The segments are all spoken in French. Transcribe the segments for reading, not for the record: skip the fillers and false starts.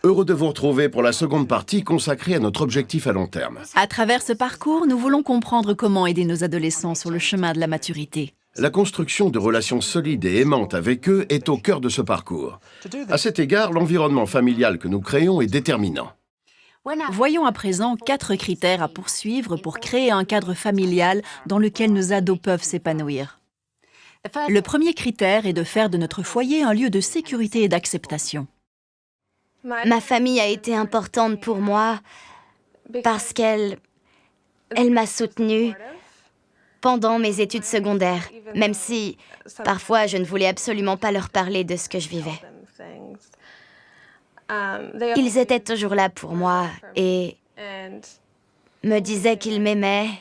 Heureux de vous retrouver pour la seconde partie consacrée à notre objectif à long terme. À travers ce parcours, nous voulons comprendre comment aider nos adolescents sur le chemin de la maturité. La construction de relations solides et aimantes avec eux est au cœur de ce parcours. À cet égard, l'environnement familial que nous créons est déterminant. Voyons à présent 4 critères à poursuivre pour créer un cadre familial dans lequel nos ados peuvent s'épanouir. Le premier critère est de faire de notre foyer un lieu de sécurité et d'acceptation. Ma famille a été importante pour moi parce qu'elle m'a soutenue pendant mes études secondaires, même si parfois je ne voulais absolument pas leur parler de ce que je vivais. Ils étaient toujours là pour moi et me disaient qu'ils m'aimaient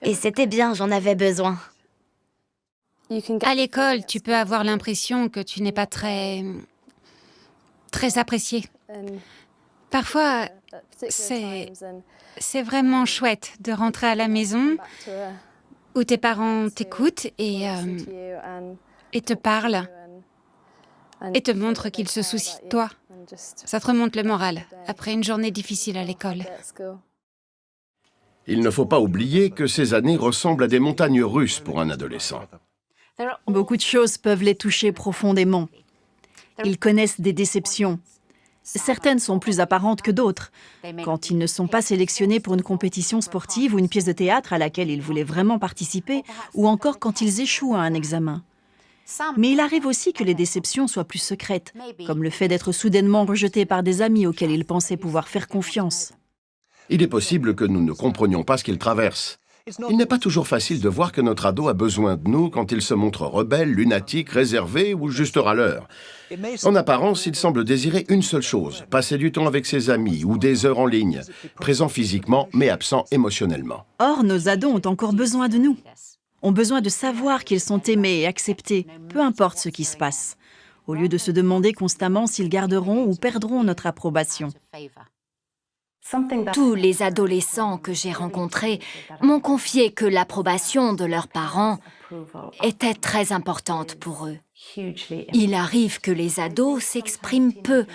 et c'était bien, j'en avais besoin. À l'école, tu peux avoir l'impression que tu n'es pas très apprécié. Parfois, c'est vraiment chouette de rentrer à la maison où tes parents t'écoutent et te parlent et te montrent qu'ils se soucient de toi. Ça te remonte le moral après une journée difficile à l'école. Il ne faut pas oublier que ces années ressemblent à des montagnes russes pour un adolescent. Beaucoup de choses peuvent les toucher profondément. Ils connaissent des déceptions. Certaines sont plus apparentes que d'autres. Quand ils ne sont pas sélectionnés pour une compétition sportive ou une pièce de théâtre à laquelle ils voulaient vraiment participer, ou encore quand ils échouent à un examen. Mais il arrive aussi que les déceptions soient plus secrètes, comme le fait d'être soudainement rejetés par des amis auxquels ils pensaient pouvoir faire confiance. Il est possible que nous ne comprenions pas ce qu'ils traversent. Il n'est pas toujours facile de voir que notre ado a besoin de nous quand il se montre rebelle, lunatique, réservé ou juste râleur. En apparence, il semble désirer une seule chose, passer du temps avec ses amis ou des heures en ligne, présent physiquement mais absent émotionnellement. Or, nos ados ont encore besoin de nous. Ont besoin de savoir qu'ils sont aimés et acceptés, peu importe ce qui se passe, au lieu de se demander constamment s'ils garderont ou perdront notre approbation. Tous les adolescents que j'ai rencontrés m'ont confié que l'approbation de leurs parents était très importante pour eux. Il arrive que les ados s'expriment peu.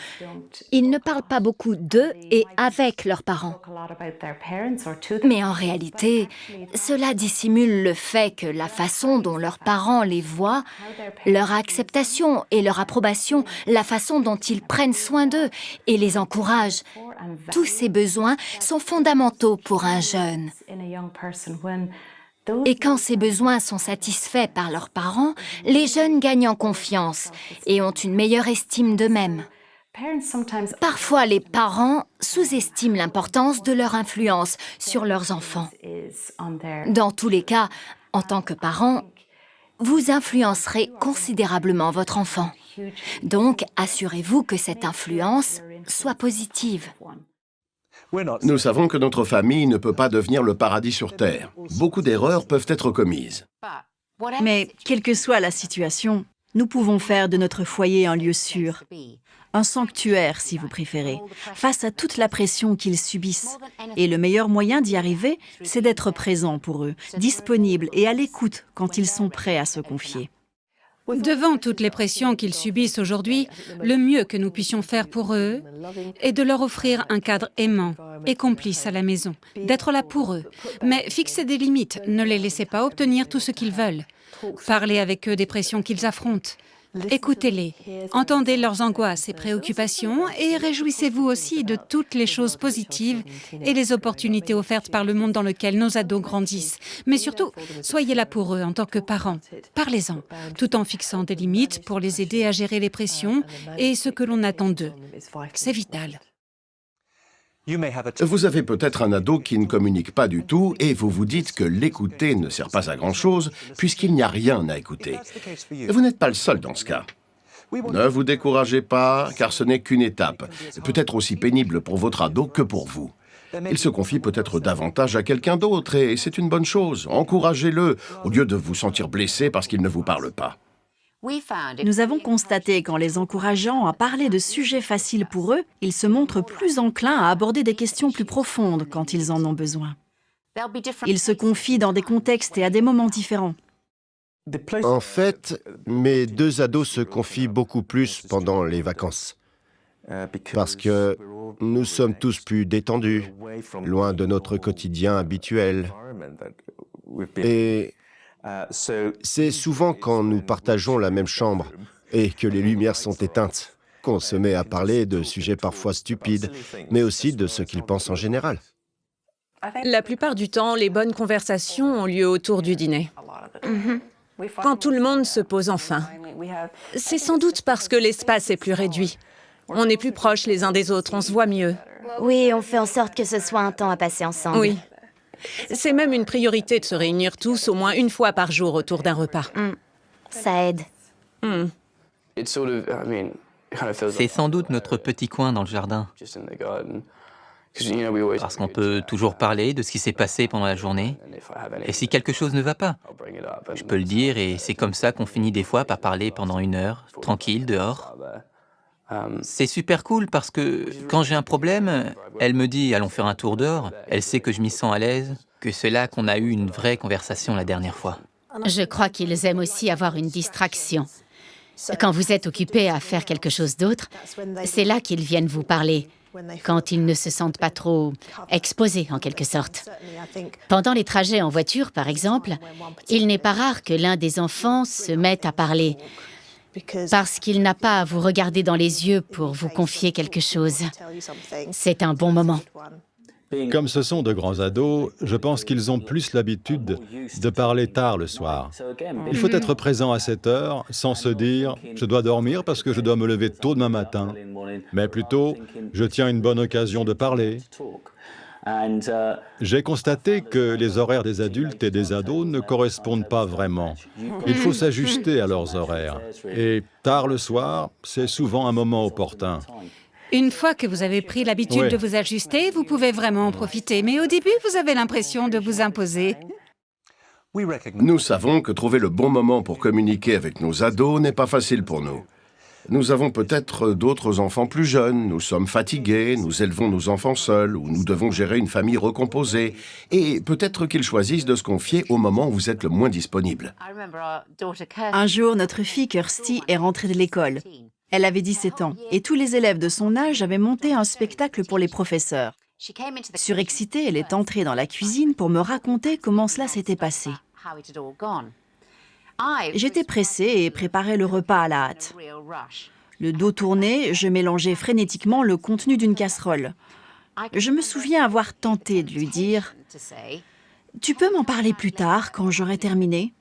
Ils ne parlent pas beaucoup d'eux et avec leurs parents. Mais en réalité, cela dissimule le fait que la façon dont leurs parents les voient, leur acceptation et leur approbation, la façon dont ils prennent soin d'eux et les encouragent, tous ces besoins sont fondamentaux pour un jeune. Et quand ces besoins sont satisfaits par leurs parents, les jeunes gagnent en confiance et ont une meilleure estime d'eux-mêmes. Parfois, les parents sous-estiment l'importance de leur influence sur leurs enfants. Dans tous les cas, en tant que parents, vous influencerez considérablement votre enfant. Donc, assurez-vous que cette influence soit positive. Nous savons que notre famille ne peut pas devenir le paradis sur Terre. Beaucoup d'erreurs peuvent être commises. Mais, quelle que soit la situation, nous pouvons faire de notre foyer un lieu sûr, un sanctuaire si vous préférez, face à toute la pression qu'ils subissent. Et le meilleur moyen d'y arriver, c'est d'être présent pour eux, disponible et à l'écoute quand ils sont prêts à se confier. Devant toutes les pressions qu'ils subissent aujourd'hui, le mieux que nous puissions faire pour eux est de leur offrir un cadre aimant et complice à la maison, d'être là pour eux. Mais fixez des limites, ne les laissez pas obtenir tout ce qu'ils veulent. Parlez avec eux des pressions qu'ils affrontent. Écoutez-les, entendez leurs angoisses et préoccupations et réjouissez-vous aussi de toutes les choses positives et les opportunités offertes par le monde dans lequel nos ados grandissent. Mais surtout, soyez là pour eux en tant que parents. Parlez-en, tout en fixant des limites pour les aider à gérer les pressions et ce que l'on attend d'eux. C'est vital. Vous avez peut-être un ado qui ne communique pas du tout et vous vous dites que l'écouter ne sert pas à grand-chose puisqu'il n'y a rien à écouter. Vous n'êtes pas le seul dans ce cas. Ne vous découragez pas, car ce n'est qu'une étape, peut-être aussi pénible pour votre ado que pour vous. Il se confie peut-être davantage à quelqu'un d'autre et c'est une bonne chose. Encouragez-le au lieu de vous sentir blessé parce qu'il ne vous parle pas. Nous avons constaté qu'en les encourageant à parler de sujets faciles pour eux, ils se montrent plus enclins à aborder des questions plus profondes quand ils en ont besoin. Ils se confient dans des contextes et à des moments différents. En fait, mes 2 ados se confient beaucoup plus pendant les vacances. parce que nous sommes tous plus détendus, loin de notre quotidien habituel. Et c'est souvent quand nous partageons la même chambre et que les lumières sont éteintes qu'on se met à parler de sujets parfois stupides, mais aussi de ce qu'ils pensent en général. La plupart du temps, les bonnes conversations ont lieu autour du dîner. Quand tout le monde se pose enfin. C'est sans doute parce que l'espace est plus réduit. On est plus proches les uns des autres, on se voit mieux. Oui, on fait en sorte que ce soit un temps à passer ensemble. Oui. C'est même une priorité de se réunir tous au moins une fois par jour autour d'un repas. Ça aide. C'est sans doute notre petit coin dans le jardin, parce qu'on peut toujours parler de ce qui s'est passé pendant la journée, et si quelque chose ne va pas, je peux le dire, et c'est comme ça qu'on finit des fois par parler pendant 1 heure, tranquille, dehors. C'est super cool parce que quand j'ai un problème, elle me dit « allons faire un tour dehors », elle sait que je m'y sens à l'aise, que c'est là qu'on a eu une vraie conversation la dernière fois. Je crois qu'ils aiment aussi avoir une distraction. Quand vous êtes occupé à faire quelque chose d'autre, c'est là qu'ils viennent vous parler, quand ils ne se sentent pas trop exposés, en quelque sorte. Pendant les trajets en voiture, par exemple, il n'est pas rare que l'un des enfants se mette à parler, parce qu'il n'a pas à vous regarder dans les yeux pour vous confier quelque chose. C'est un bon moment. Comme ce sont de grands ados, je pense qu'ils ont plus l'habitude de parler tard le soir. Il faut être présent à 7 heures sans se dire « je dois dormir parce que je dois me lever tôt demain matin », mais plutôt « je tiens une bonne occasion de parler ». J'ai constaté que les horaires des adultes et des ados ne correspondent pas vraiment. Il faut s'ajuster à leurs horaires. Et tard le soir, c'est souvent un moment opportun. Une fois que vous avez pris l'habitude Oui. de vous ajuster, vous pouvez vraiment en profiter. Mais au début, vous avez l'impression de vous imposer. Nous savons que trouver le bon moment pour communiquer avec nos ados n'est pas facile pour nous. Nous avons peut-être d'autres enfants plus jeunes, nous sommes fatigués, nous élevons nos enfants seuls, ou nous devons gérer une famille recomposée, et peut-être qu'ils choisissent de se confier au moment où vous êtes le moins disponible. Un jour, notre fille Kirsty est rentrée de l'école. Elle avait 17 ans, et tous les élèves de son âge avaient monté un spectacle pour les professeurs. Surexcitée, elle est entrée dans la cuisine pour me raconter comment cela s'était passé. J'étais pressée et préparais le repas à la hâte. Le dos tourné, je mélangeais frénétiquement le contenu d'une casserole. Je me souviens avoir tenté de lui dire « Tu peux m'en parler plus tard, quand j'aurai terminé ?»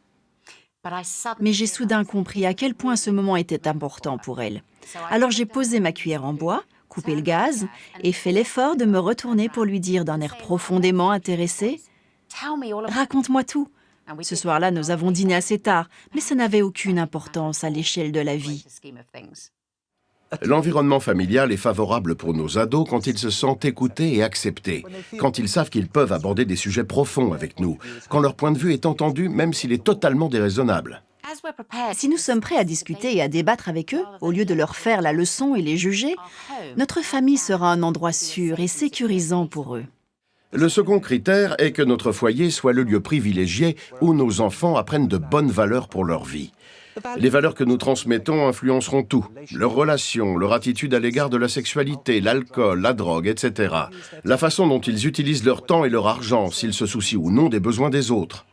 Mais j'ai soudain compris à quel point ce moment était important pour elle. Alors j'ai posé ma cuillère en bois, coupé le gaz et fait l'effort de me retourner pour lui dire d'un air profondément intéressé « Raconte-moi tout !» Ce soir-là, nous avons dîné assez tard, mais ça n'avait aucune importance à l'échelle de la vie. L'environnement familial est favorable pour nos ados quand ils se sentent écoutés et acceptés, quand ils savent qu'ils peuvent aborder des sujets profonds avec nous, quand leur point de vue est entendu, même s'il est totalement déraisonnable. Si nous sommes prêts à discuter et à débattre avec eux, au lieu de leur faire la leçon et les juger, notre famille sera un endroit sûr et sécurisant pour eux. Le second critère est que notre foyer soit le lieu privilégié où nos enfants apprennent de bonnes valeurs pour leur vie. Les valeurs que nous transmettons influenceront tout. Leurs relations, leur attitude à l'égard de la sexualité, l'alcool, la drogue, etc. La façon dont ils utilisent leur temps et leur argent, s'ils se soucient ou non des besoins des autres.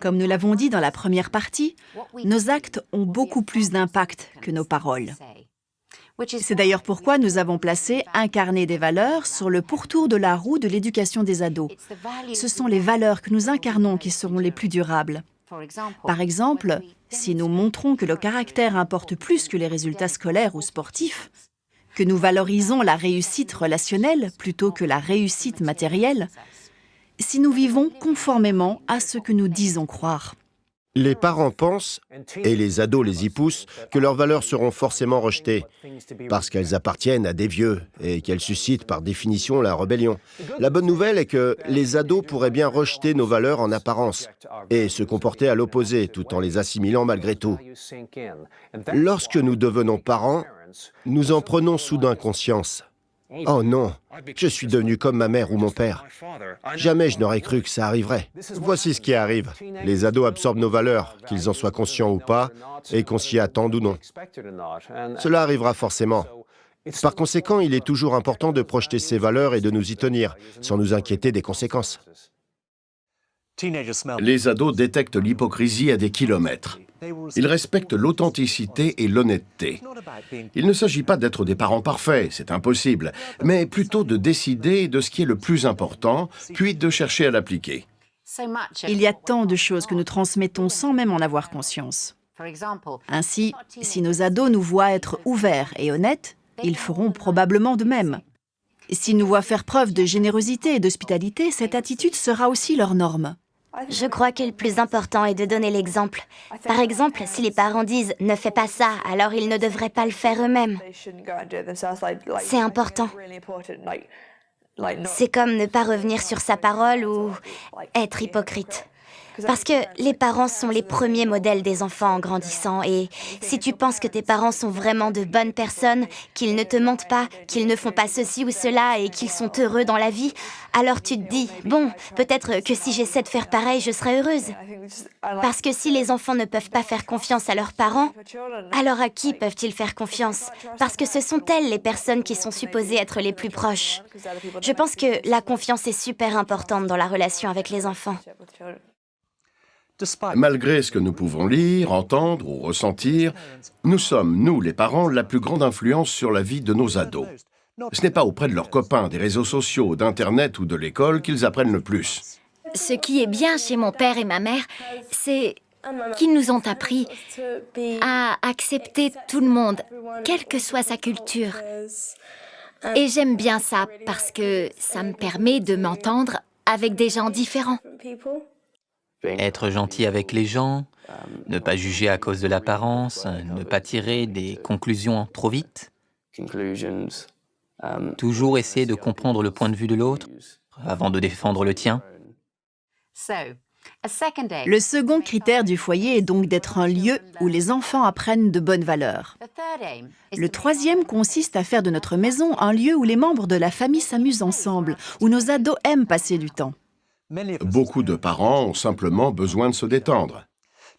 Comme nous l'avons dit dans la première partie, nos actes ont beaucoup plus d'impact que nos paroles. C'est d'ailleurs pourquoi nous avons placé un carnet des valeurs sur le pourtour de la roue de l'éducation des ados. Ce sont les valeurs que nous incarnons qui seront les plus durables. Par exemple, si nous montrons que le caractère importe plus que les résultats scolaires ou sportifs, que nous valorisons la réussite relationnelle plutôt que la réussite matérielle, si nous vivons conformément à ce que nous disons croire. Les parents pensent, et les ados les y poussent, que leurs valeurs seront forcément rejetées, parce qu'elles appartiennent à des vieux et qu'elles suscitent par définition la rébellion. La bonne nouvelle est que les ados pourraient bien rejeter nos valeurs en apparence et se comporter à l'opposé, tout en les assimilant malgré tout. Lorsque nous devenons parents, nous en prenons soudain conscience. Oh non, je suis devenu comme ma mère ou mon père. Jamais je n'aurais cru que ça arriverait. Voici ce qui arrive. Les ados absorbent nos valeurs, qu'ils en soient conscients ou pas, et qu'on s'y attende ou non. Cela arrivera forcément. Par conséquent, il est toujours important de projeter ses valeurs et de nous y tenir, sans nous inquiéter des conséquences. Les ados détectent l'hypocrisie à des kilomètres. Ils respectent l'authenticité et l'honnêteté. Il ne s'agit pas d'être des parents parfaits, c'est impossible, mais plutôt de décider de ce qui est le plus important, puis de chercher à l'appliquer. Il y a tant de choses que nous transmettons sans même en avoir conscience. Ainsi, si nos ados nous voient être ouverts et honnêtes, ils feront probablement de même. S'ils nous voient faire preuve de générosité et d'hospitalité, cette attitude sera aussi leur norme. Je crois que le plus important est de donner l'exemple. Par exemple, si les parents disent « ne fais pas ça », alors ils ne devraient pas le faire eux-mêmes. C'est important. C'est comme ne pas revenir sur sa parole ou être hypocrite. Parce que les parents sont les premiers modèles des enfants en grandissant et si tu penses que tes parents sont vraiment de bonnes personnes, qu'ils ne te mentent pas, qu'ils ne font pas ceci ou cela et qu'ils sont heureux dans la vie, alors tu te dis, bon, peut-être que si j'essaie de faire pareil, je serai heureuse. Parce que si les enfants ne peuvent pas faire confiance à leurs parents, alors à qui peuvent-ils faire confiance? Parce que ce sont elles les personnes qui sont supposées être les plus proches. Je pense que la confiance est super importante dans la relation avec les enfants. Malgré ce que nous pouvons lire, entendre ou ressentir, nous sommes, nous les parents, la plus grande influence sur la vie de nos ados. Ce n'est pas auprès de leurs copains, des réseaux sociaux, d'Internet ou de l'école qu'ils apprennent le plus. Ce qui est bien chez mon père et ma mère, c'est qu'ils nous ont appris à accepter tout le monde, quelle que soit sa culture. Et j'aime bien ça parce que ça me permet de m'entendre avec des gens différents. Être gentil avec les gens, ne pas juger à cause de l'apparence, ne pas tirer des conclusions trop vite. Toujours essayer de comprendre le point de vue de l'autre avant de défendre le tien. Le second critère du foyer est donc d'être un lieu où les enfants apprennent de bonnes valeurs. Le troisième consiste à faire de notre maison un lieu où les membres de la famille s'amusent ensemble, où nos ados aiment passer du temps. Beaucoup de parents ont simplement besoin de se détendre.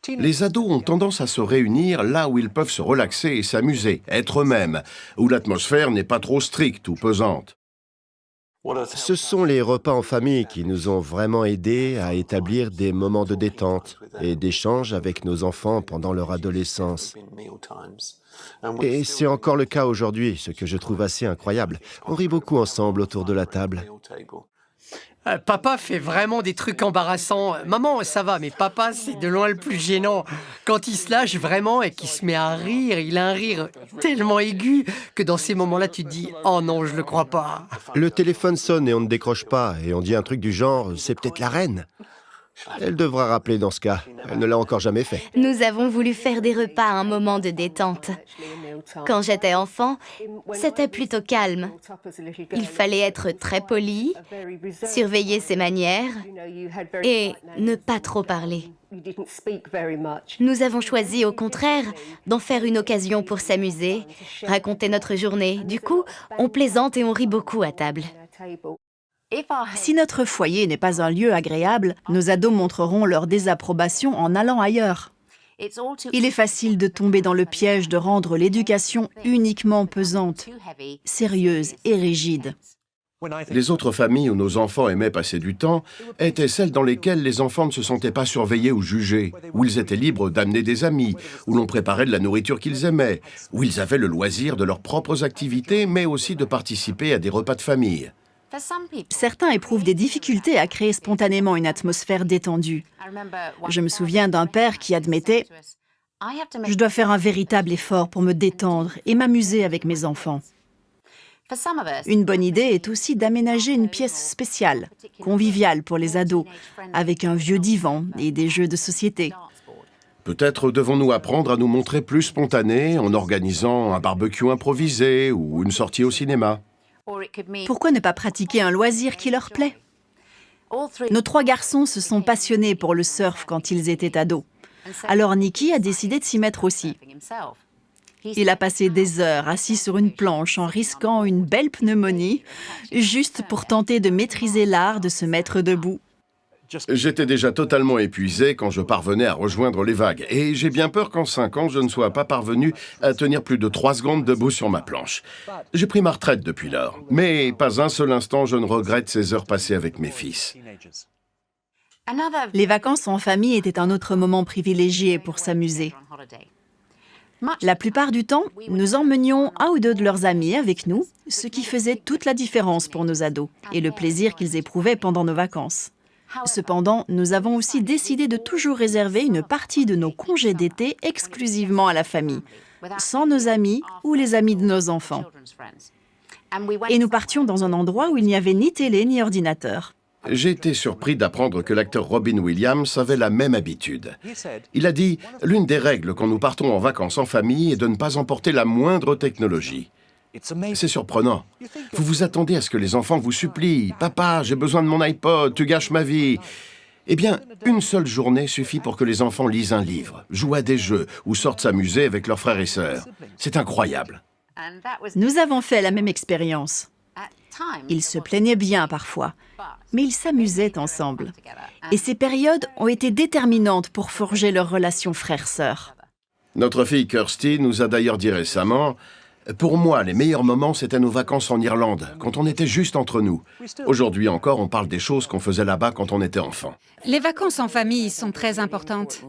Les ados ont tendance à se réunir là où ils peuvent se relaxer et s'amuser, être eux-mêmes, où l'atmosphère n'est pas trop stricte ou pesante. Ce sont les repas en famille qui nous ont vraiment aidés à établir des moments de détente et d'échange avec nos enfants pendant leur adolescence. Et c'est encore le cas aujourd'hui, ce que je trouve assez incroyable. On rit beaucoup ensemble autour de la table. Papa fait vraiment des trucs embarrassants. Maman, ça va, mais papa, c'est de loin le plus gênant. Quand il se lâche vraiment et qu'il se met à rire, il a un rire tellement aigu que dans ces moments-là, tu te dis « Oh non, je le crois pas ». Le téléphone sonne et on ne décroche pas, et on dit un truc du genre « C'est peut-être la reine ». Elle devra rappeler dans ce cas. Elle ne l'a encore jamais fait. Nous avons voulu faire des repas à un moment de détente. Quand j'étais enfant, c'était plutôt calme. Il fallait être très poli, surveiller ses manières et ne pas trop parler. Nous avons choisi, au contraire, d'en faire une occasion pour s'amuser, raconter notre journée. Du coup, on plaisante et on rit beaucoup à table. Si notre foyer n'est pas un lieu agréable, nos ados montreront leur désapprobation en allant ailleurs. Il est facile de tomber dans le piège de rendre l'éducation uniquement pesante, sérieuse et rigide. Les autres familles où nos enfants aimaient passer du temps étaient celles dans lesquelles les enfants ne se sentaient pas surveillés ou jugés, où ils étaient libres d'amener des amis, où l'on préparait de la nourriture qu'ils aimaient, où ils avaient le loisir de leurs propres activités, mais aussi de participer à des repas de famille. Certains éprouvent des difficultés à créer spontanément une atmosphère détendue. Je me souviens d'un père qui admettait « Je dois faire un véritable effort pour me détendre et m'amuser avec mes enfants ». Une bonne idée est aussi d'aménager une pièce spéciale, conviviale pour les ados, avec un vieux divan et des jeux de société. Peut-être devons-nous apprendre à nous montrer plus spontanés en organisant un barbecue improvisé ou une sortie au cinéma. Pourquoi ne pas pratiquer un loisir qui leur plaît? Nos 3 garçons se sont passionnés pour le surf quand ils étaient ados. Alors Nicky a décidé de s'y mettre aussi. Il a passé des heures assis sur une planche en risquant une belle pneumonie, juste pour tenter de maîtriser l'art de se mettre debout. J'étais déjà totalement épuisé quand je parvenais à rejoindre les vagues. Et j'ai bien peur qu'en 5 ans, je ne sois pas parvenu à tenir plus de 3 secondes debout sur ma planche. J'ai pris ma retraite depuis lors. Mais pas un seul instant, je ne regrette ces heures passées avec mes fils. Les vacances en famille étaient un autre moment privilégié pour s'amuser. La plupart du temps, nous emmenions un ou deux de leurs amis avec nous, ce qui faisait toute la différence pour nos ados et le plaisir qu'ils éprouvaient pendant nos vacances. Cependant, nous avons aussi décidé de toujours réserver une partie de nos congés d'été exclusivement à la famille, sans nos amis ou les amis de nos enfants. Et nous partions dans un endroit où il n'y avait ni télé ni ordinateur. J'ai été surpris d'apprendre que l'acteur Robin Williams avait la même habitude. Il a dit « L'une des règles quand nous partons en vacances en famille est de ne pas emporter la moindre technologie. » C'est surprenant. Vous vous attendez à ce que les enfants vous supplient « Papa, j'ai besoin de mon iPod, tu gâches ma vie !» Eh bien, une seule journée suffit pour que les enfants lisent un livre, jouent à des jeux ou sortent s'amuser avec leurs frères et sœurs. C'est incroyable. Nous avons fait la même expérience. Ils se plaignaient bien parfois, mais ils s'amusaient ensemble. Et ces périodes ont été déterminantes pour forger leur relation frère-sœur. Notre fille Kirsty nous a d'ailleurs dit récemment « Pour moi, les meilleurs moments, c'était nos vacances en Irlande, quand on était juste entre nous. Aujourd'hui encore, on parle des choses qu'on faisait là-bas quand on était enfant. » Les vacances en famille sont très importantes.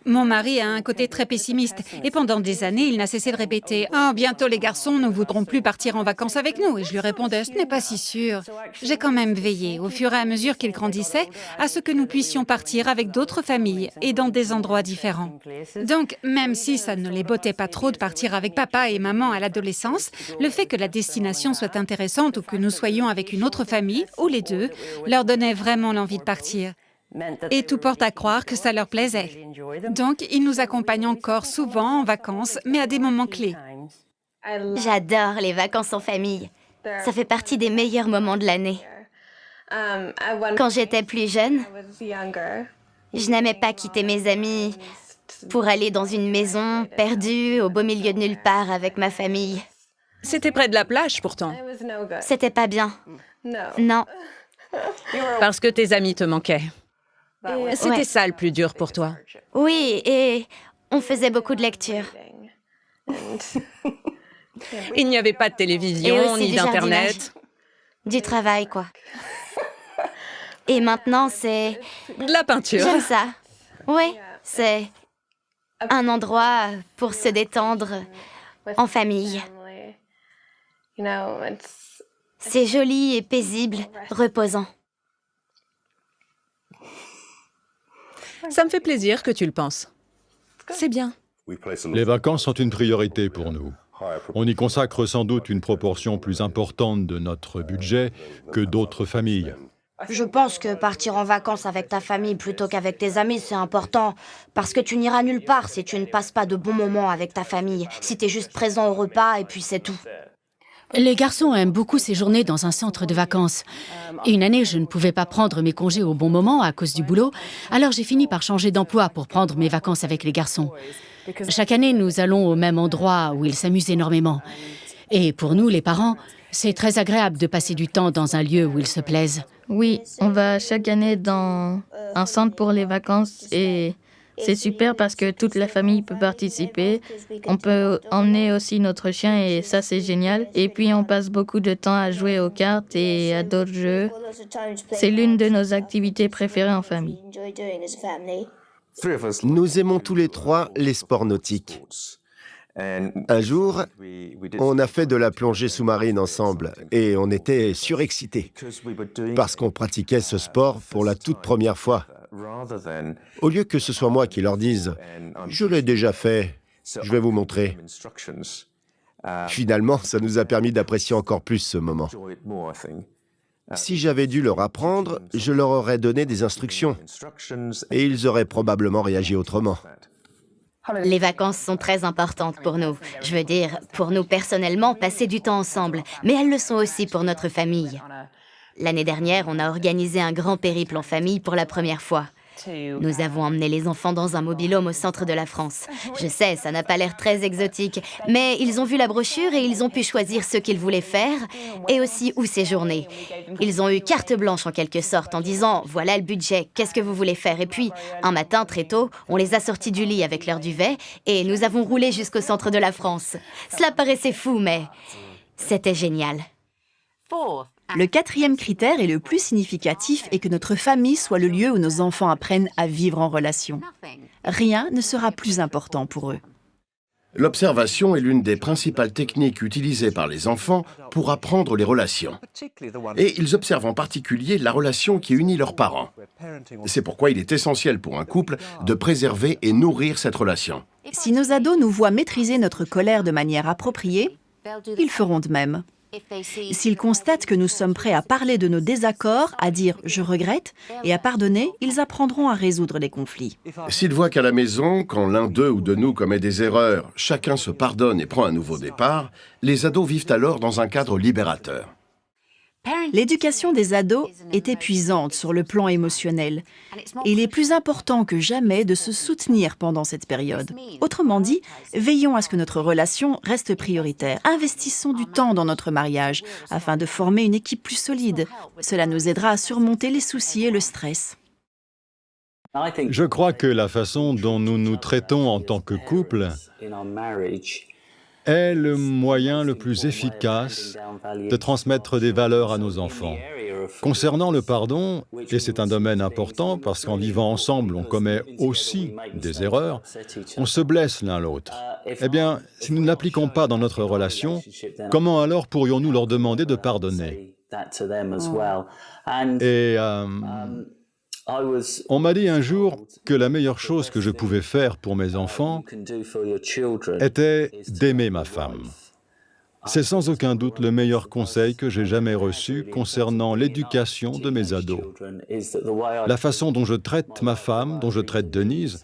Mon mari a un côté très pessimiste et pendant des années, il n'a cessé de répéter « Oh, bientôt les garçons ne voudront plus partir en vacances avec nous » et je lui répondais « Ce n'est pas si sûr ». J'ai quand même veillé, au fur et à mesure qu'il grandissait, à ce que nous puissions partir avec d'autres familles et dans des endroits différents. Donc, même si ça ne les bottait pas trop de partir avec papa et maman à l'adolescence, le fait que la destination soit intéressante ou que nous soyons avec une autre famille, ou les deux, leur donnait vraiment l'envie de partir. Et tout porte à croire que ça leur plaisait. Donc, ils nous accompagnent encore souvent en vacances, mais à des moments clés. J'adore les vacances en famille. Ça fait partie des meilleurs moments de l'année. Quand j'étais plus jeune, je n'aimais pas quitter mes amis pour aller dans une maison perdue au beau milieu de nulle part avec ma famille. C'était près de la plage, pourtant. C'était pas bien. Non. Parce que tes amis te manquaient. C'était Ouais. ça le plus dur pour toi. Oui, et on faisait beaucoup de lectures. Il n'y avait pas de Et télévision, aussi ni du d'internet. jardinage. Du travail, quoi. Et maintenant, c'est... De la peinture. J'aime ça. Oui, c'est un endroit pour se détendre en famille. C'est joli et paisible, reposant. Ça me fait plaisir que tu le penses. C'est bien. Les vacances sont une priorité pour nous. On y consacre sans doute une proportion plus importante de notre budget que d'autres familles. Je pense que partir en vacances avec ta famille plutôt qu'avec tes amis, c'est important. Parce que tu n'iras nulle part si tu ne passes pas de bons moments avec ta famille. Si tu es juste présent au repas et puis c'est tout. Les garçons aiment beaucoup séjourner dans un centre de vacances. Une année, je ne pouvais pas prendre mes congés au bon moment à cause du boulot, alors j'ai fini par changer d'emploi pour prendre mes vacances avec les garçons. Chaque année, nous allons au même endroit où ils s'amusent énormément. Et pour nous, les parents, c'est très agréable de passer du temps dans un lieu où ils se plaisent. Oui, on va chaque année dans un centre pour les vacances et c'est super parce que toute la famille peut participer. On peut emmener aussi notre chien et ça, c'est génial. Et puis, on passe beaucoup de temps à jouer aux cartes et à d'autres jeux. C'est l'une de nos activités préférées en famille. Nous aimons tous les trois les sports nautiques. Un jour, on a fait de la plongée sous-marine ensemble et on était surexcités parce qu'on pratiquait ce sport pour la toute première fois. Au lieu que ce soit moi qui leur dise « Je l'ai déjà fait, je vais vous montrer ». Finalement, ça nous a permis d'apprécier encore plus ce moment. Si j'avais dû leur apprendre, je leur aurais donné des instructions et ils auraient probablement réagi autrement. Les vacances sont très importantes pour nous. Je veux dire, pour nous personnellement, passer du temps ensemble. Mais elles le sont aussi pour notre famille. L'année dernière, on a organisé un grand périple en famille pour la première fois. Nous avons emmené les enfants dans un mobil-home au centre de la France. Je sais, ça n'a pas l'air très exotique, mais ils ont vu la brochure et ils ont pu choisir ce qu'ils voulaient faire et aussi où séjourner. Ils ont eu carte blanche en quelque sorte en disant « Voilà le budget, qu'est-ce que vous voulez faire ?» Et puis, un matin, très tôt, on les a sortis du lit avec leur duvet et nous avons roulé jusqu'au centre de la France. Cela paraissait fou, mais c'était génial. Le quatrième critère et le plus significatif est que notre famille soit le lieu où nos enfants apprennent à vivre en relation. Rien ne sera plus important pour eux. L'observation est l'une des principales techniques utilisées par les enfants pour apprendre les relations. Et ils observent en particulier la relation qui unit leurs parents. C'est pourquoi il est essentiel pour un couple de préserver et nourrir cette relation. Si nos ados nous voient maîtriser notre colère de manière appropriée, ils feront de même. S'ils constatent que nous sommes prêts à parler de nos désaccords, à dire « je regrette » et à pardonner, ils apprendront à résoudre les conflits. S'ils voient qu'à la maison, quand l'un d'eux ou de nous commet des erreurs, chacun se pardonne et prend un nouveau départ, les ados vivent alors dans un cadre libérateur. L'éducation des ados est épuisante sur le plan émotionnel. Et il est plus important que jamais de se soutenir pendant cette période. Autrement dit, veillons à ce que notre relation reste prioritaire. Investissons du temps dans notre mariage afin de former une équipe plus solide. Cela nous aidera à surmonter les soucis et le stress. Je crois que la façon dont nous nous traitons en tant que couple est le moyen le plus efficace de transmettre des valeurs à nos enfants. Concernant le pardon, et c'est un domaine important parce qu'en vivant ensemble, on commet aussi des erreurs, on se blesse l'un l'autre. Eh bien, si nous ne l'appliquons pas dans notre relation, comment alors pourrions-nous leur demander de pardonner? Et on m'a dit un jour que la meilleure chose que je pouvais faire pour mes enfants était d'aimer ma femme. C'est sans aucun doute le meilleur conseil que j'ai jamais reçu concernant l'éducation de mes ados. La façon dont je traite ma femme, dont je traite Denise,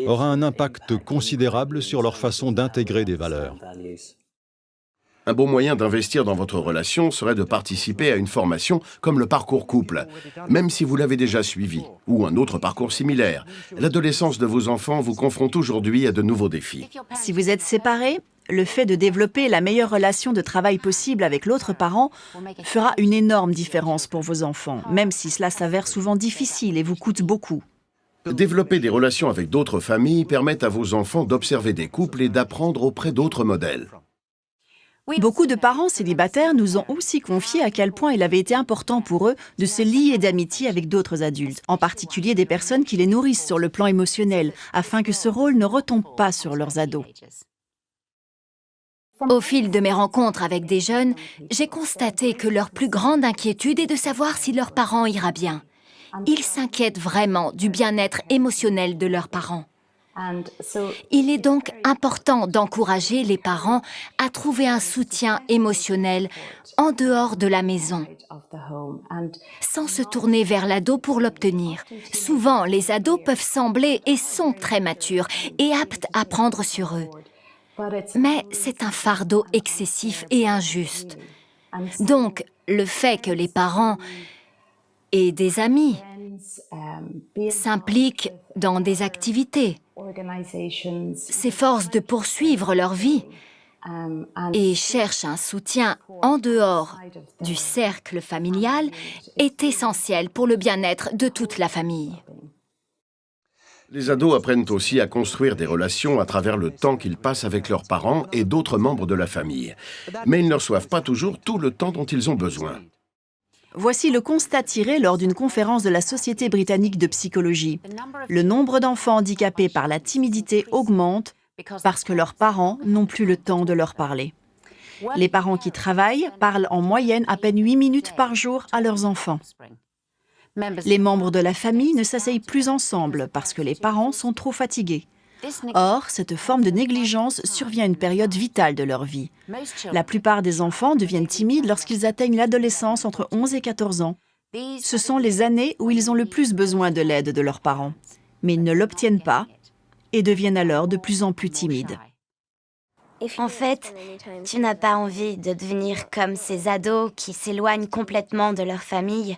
aura un impact considérable sur leur façon d'intégrer des valeurs. Un bon moyen d'investir dans votre relation serait de participer à une formation comme le parcours couple, même si vous l'avez déjà suivi, ou un autre parcours similaire. L'adolescence de vos enfants vous confronte aujourd'hui à de nouveaux défis. Si vous êtes séparés, le fait de développer la meilleure relation de travail possible avec l'autre parent fera une énorme différence pour vos enfants, même si cela s'avère souvent difficile et vous coûte beaucoup. Développer des relations avec d'autres familles permet à vos enfants d'observer des couples et d'apprendre auprès d'autres modèles. Beaucoup de parents célibataires nous ont aussi confié à quel point il avait été important pour eux de se lier d'amitié avec d'autres adultes, en particulier des personnes qui les nourrissent sur le plan émotionnel, afin que ce rôle ne retombe pas sur leurs ados. Au fil de mes rencontres avec des jeunes, j'ai constaté que leur plus grande inquiétude est de savoir si leur parent ira bien. Ils s'inquiètent vraiment du bien-être émotionnel de leurs parents. Il est donc important d'encourager les parents à trouver un soutien émotionnel en dehors de la maison, sans se tourner vers l'ado pour l'obtenir. Souvent, les ados peuvent sembler et sont très matures et aptes à prendre sur eux. Mais c'est un fardeau excessif et injuste. Donc, le fait que les parents et des amis s'impliquent dans des activités, s'efforcent de poursuivre leur vie et cherchent un soutien en dehors du cercle familial est essentiel pour le bien-être de toute la famille. Les ados apprennent aussi à construire des relations à travers le temps qu'ils passent avec leurs parents et d'autres membres de la famille. Mais ils ne reçoivent pas toujours tout le temps dont ils ont besoin. Voici le constat tiré lors d'une conférence de la Société britannique de psychologie. Le nombre d'enfants handicapés par la timidité augmente parce que leurs parents n'ont plus le temps de leur parler. Les parents qui travaillent parlent en moyenne à peine 8 minutes par jour à leurs enfants. Les membres de la famille ne s'asseyent plus ensemble parce que les parents sont trop fatigués. Or, cette forme de négligence survient à une période vitale de leur vie. La plupart des enfants deviennent timides lorsqu'ils atteignent l'adolescence entre 11 et 14 ans. Ce sont les années où ils ont le plus besoin de l'aide de leurs parents. Mais ils ne l'obtiennent pas et deviennent alors de plus en plus timides. En fait, tu n'as pas envie de devenir comme ces ados qui s'éloignent complètement de leur famille.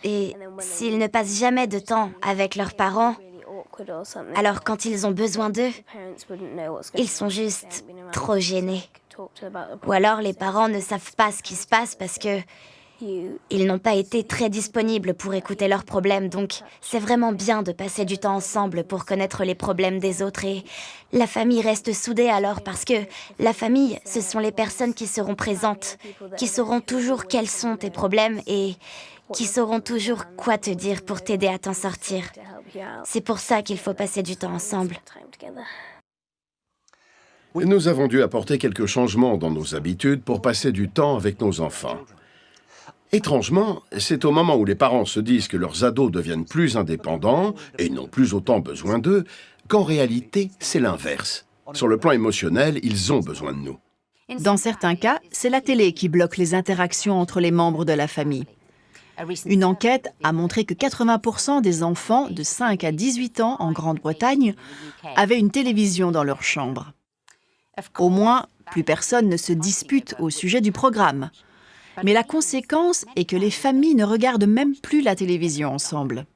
Et s'ils ne passent jamais de temps avec leurs parents, alors quand ils ont besoin d'eux, ils sont juste trop gênés. Ou alors les parents ne savent pas ce qui se passe parce que ils n'ont pas été très disponibles pour écouter leurs problèmes. Donc c'est vraiment bien de passer du temps ensemble pour connaître les problèmes des autres. Et la famille reste soudée alors parce que la famille, ce sont les personnes qui seront présentes, qui sauront toujours quels sont tes problèmes et qui sauront toujours quoi te dire pour t'aider à t'en sortir. C'est pour ça qu'il faut passer du temps ensemble. Nous avons dû apporter quelques changements dans nos habitudes pour passer du temps avec nos enfants. Étrangement, c'est au moment où les parents se disent que leurs ados deviennent plus indépendants et n'ont plus autant besoin d'eux, qu'en réalité, c'est l'inverse. Sur le plan émotionnel, ils ont besoin de nous. Dans certains cas, c'est la télé qui bloque les interactions entre les membres de la famille. Une enquête a montré que 80% des enfants de 5 à 18 ans en Grande-Bretagne avaient une télévision dans leur chambre. Au moins, plus personne ne se dispute au sujet du programme. Mais la conséquence est que les familles ne regardent même plus la télévision ensemble.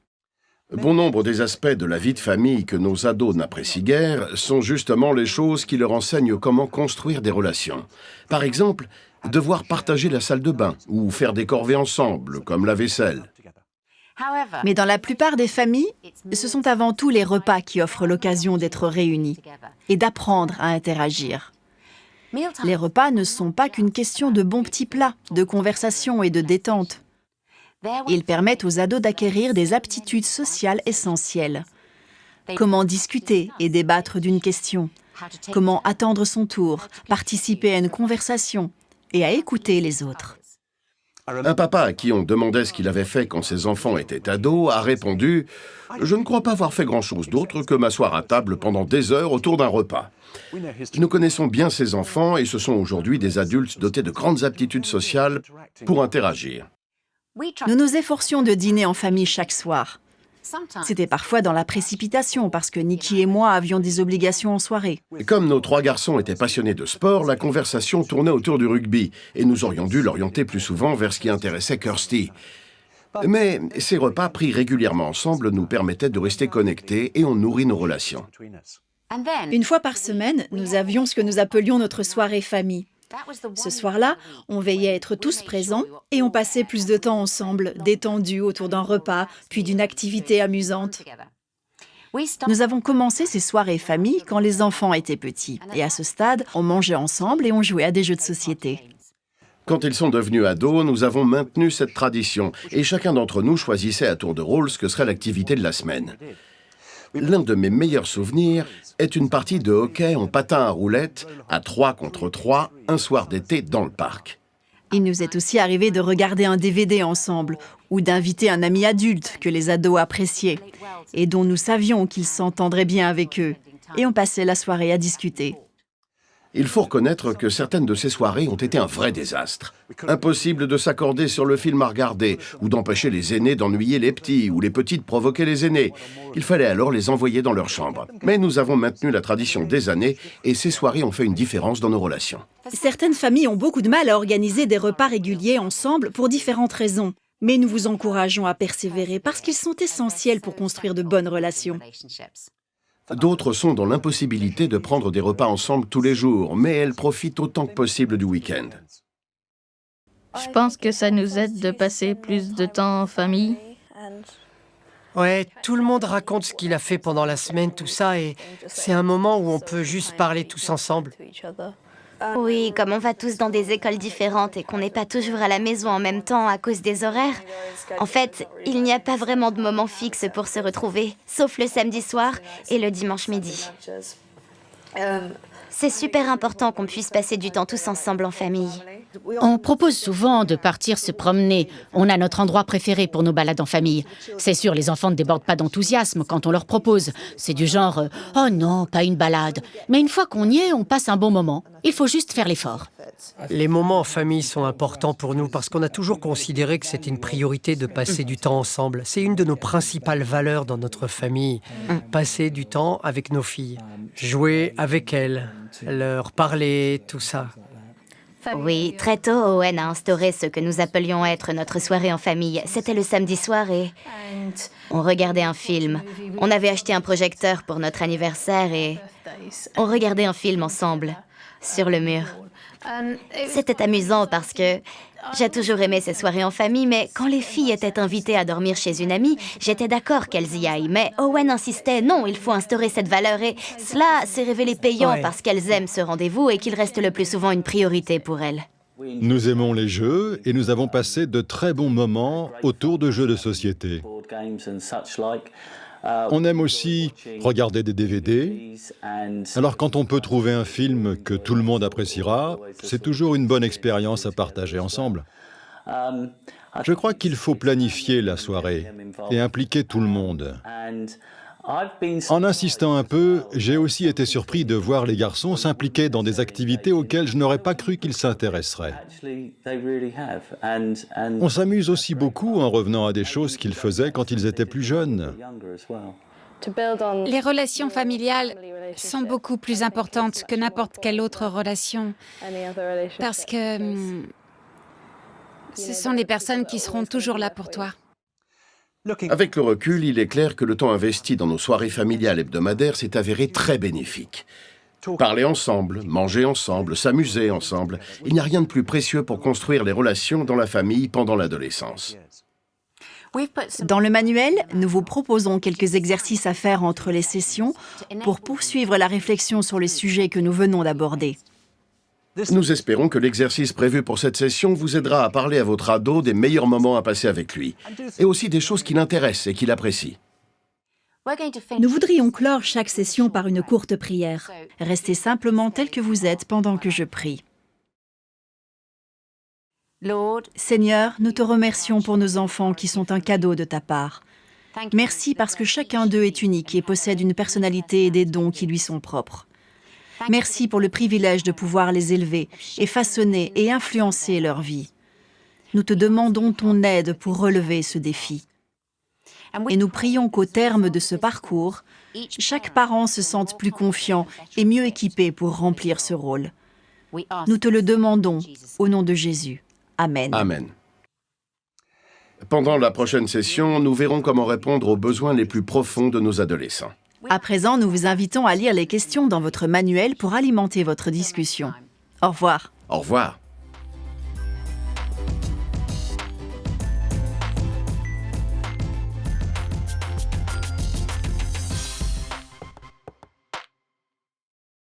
Bon nombre des aspects de la vie de famille que nos ados n'apprécient guère sont justement les choses qui leur enseignent comment construire des relations. Par exemple, devoir partager la salle de bain ou faire des corvées ensemble, comme la vaisselle. Mais dans la plupart des familles, ce sont avant tout les repas qui offrent l'occasion d'être réunis et d'apprendre à interagir. Les repas ne sont pas qu'une question de bons petits plats, de conversation et de détente. Ils permettent aux ados d'acquérir des aptitudes sociales essentielles. Comment discuter et débattre d'une question, comment attendre son tour, participer à une conversation et à écouter les autres. Un papa à qui on demandait ce qu'il avait fait quand ses enfants étaient ados a répondu « Je ne crois pas avoir fait grand-chose d'autre que m'asseoir à table pendant des heures autour d'un repas ». Nous connaissons bien ces enfants et ce sont aujourd'hui des adultes dotés de grandes aptitudes sociales pour interagir. Nous nous efforcions de dîner en famille chaque soir. C'était parfois dans la précipitation parce que Nikki et moi avions des obligations en soirée. Comme nos 3 garçons étaient passionnés de sport, la conversation tournait autour du rugby et nous aurions dû l'orienter plus souvent vers ce qui intéressait Kirsty. Mais ces repas pris régulièrement ensemble nous permettaient de rester connectés et on nourrit nos relations. Une fois par semaine, nous avions ce que nous appelions notre soirée famille. Ce soir-là, on veillait à être tous présents et on passait plus de temps ensemble, détendus autour d'un repas, puis d'une activité amusante. Nous avons commencé ces soirées famille quand les enfants étaient petits. Et à ce stade, on mangeait ensemble et on jouait à des jeux de société. Quand ils sont devenus ados, nous avons maintenu cette tradition et chacun d'entre nous choisissait à tour de rôle ce que serait l'activité de la semaine. L'un de mes meilleurs souvenirs est une partie de hockey en patin à roulettes à 3 contre 3 un soir d'été dans le parc. Il nous est aussi arrivé de regarder un DVD ensemble ou d'inviter un ami adulte que les ados appréciaient et dont nous savions qu'il s'entendrait bien avec eux. Et on passait la soirée à discuter. Il faut reconnaître que certaines de ces soirées ont été un vrai désastre. Impossible de s'accorder sur le film à regarder, ou d'empêcher les aînés d'ennuyer les petits, ou les petits de provoquer les aînés. Il fallait alors les envoyer dans leur chambre. Mais nous avons maintenu la tradition des années, et ces soirées ont fait une différence dans nos relations. Certaines familles ont beaucoup de mal à organiser des repas réguliers ensemble pour différentes raisons. Mais nous vous encourageons à persévérer parce qu'ils sont essentiels pour construire de bonnes relations. D'autres sont dans l'impossibilité de prendre des repas ensemble tous les jours, mais elles profitent autant que possible du week-end. Je pense que ça nous aide de passer plus de temps en famille. Ouais, tout le monde raconte ce qu'il a fait pendant la semaine, tout ça, et c'est un moment où on peut juste parler tous ensemble. Oui, comme on va tous dans des écoles différentes et qu'on n'est pas toujours à la maison en même temps à cause des horaires, en fait, il n'y a pas vraiment de moment fixe pour se retrouver, sauf le samedi soir et le dimanche midi. C'est super important qu'on puisse passer du temps tous ensemble en famille. On propose souvent de partir se promener. On a notre endroit préféré pour nos balades en famille. C'est sûr, les enfants ne débordent pas d'enthousiasme quand on leur propose. C'est du genre « Oh non, pas une balade ». Mais une fois qu'on y est, on passe un bon moment. Il faut juste faire l'effort. Les moments en famille sont importants pour nous parce qu'on a toujours considéré que c'était une priorité de passer du temps ensemble. C'est une de nos principales valeurs dans notre famille. Passer du temps avec nos filles. Jouer avec elles, leur parler, tout ça. Oui, très tôt, Owen a instauré ce que nous appelions être notre soirée en famille. C'était le samedi soir et on regardait un film. On avait acheté un projecteur pour notre anniversaire et on regardait un film ensemble, sur le mur. C'était amusant parce que j'ai toujours aimé ces soirées en famille, mais quand les filles étaient invitées à dormir chez une amie, j'étais d'accord qu'elles y aillent. Mais Owen insistait, non, il faut instaurer cette valeur et cela s'est révélé payant parce qu'elles aiment ce rendez-vous et qu'il reste le plus souvent une priorité pour elles. Nous aimons les jeux et nous avons passé de très bons moments autour de jeux de société. On aime aussi regarder des DVD. Alors quand on peut trouver un film que tout le monde appréciera, c'est toujours une bonne expérience à partager ensemble. Je crois qu'il faut planifier la soirée et impliquer tout le monde. En insistant un peu, j'ai aussi été surpris de voir les garçons s'impliquer dans des activités auxquelles je n'aurais pas cru qu'ils s'intéresseraient. On s'amuse aussi beaucoup en revenant à des choses qu'ils faisaient quand ils étaient plus jeunes. Les relations familiales sont beaucoup plus importantes que n'importe quelle autre relation parce que ce sont des personnes qui seront toujours là pour toi. Avec le recul, il est clair que le temps investi dans nos soirées familiales hebdomadaires s'est avéré très bénéfique. Parler ensemble, manger ensemble, s'amuser ensemble, il n'y a rien de plus précieux pour construire les relations dans la famille pendant l'adolescence. Dans le manuel, nous vous proposons quelques exercices à faire entre les sessions pour poursuivre la réflexion sur les sujets que nous venons d'aborder. Nous espérons que l'exercice prévu pour cette session vous aidera à parler à votre ado des meilleurs moments à passer avec lui, et aussi des choses qui l'intéressent et qu'il apprécie. Nous voudrions clore chaque session par une courte prière. Restez simplement tel que vous êtes pendant que je prie. Seigneur, nous te remercions pour nos enfants qui sont un cadeau de ta part. Merci parce que chacun d'eux est unique et possède une personnalité et des dons qui lui sont propres. Merci pour le privilège de pouvoir les élever et façonner et influencer leur vie. Nous te demandons ton aide pour relever ce défi. Et nous prions qu'au terme de ce parcours, chaque parent se sente plus confiant et mieux équipé pour remplir ce rôle. Nous te le demandons au nom de Jésus. Amen. Amen. Pendant la prochaine session, nous verrons comment répondre aux besoins les plus profonds de nos adolescents. À présent, nous vous invitons à lire les questions dans votre manuel pour alimenter votre discussion. Au revoir. Au revoir.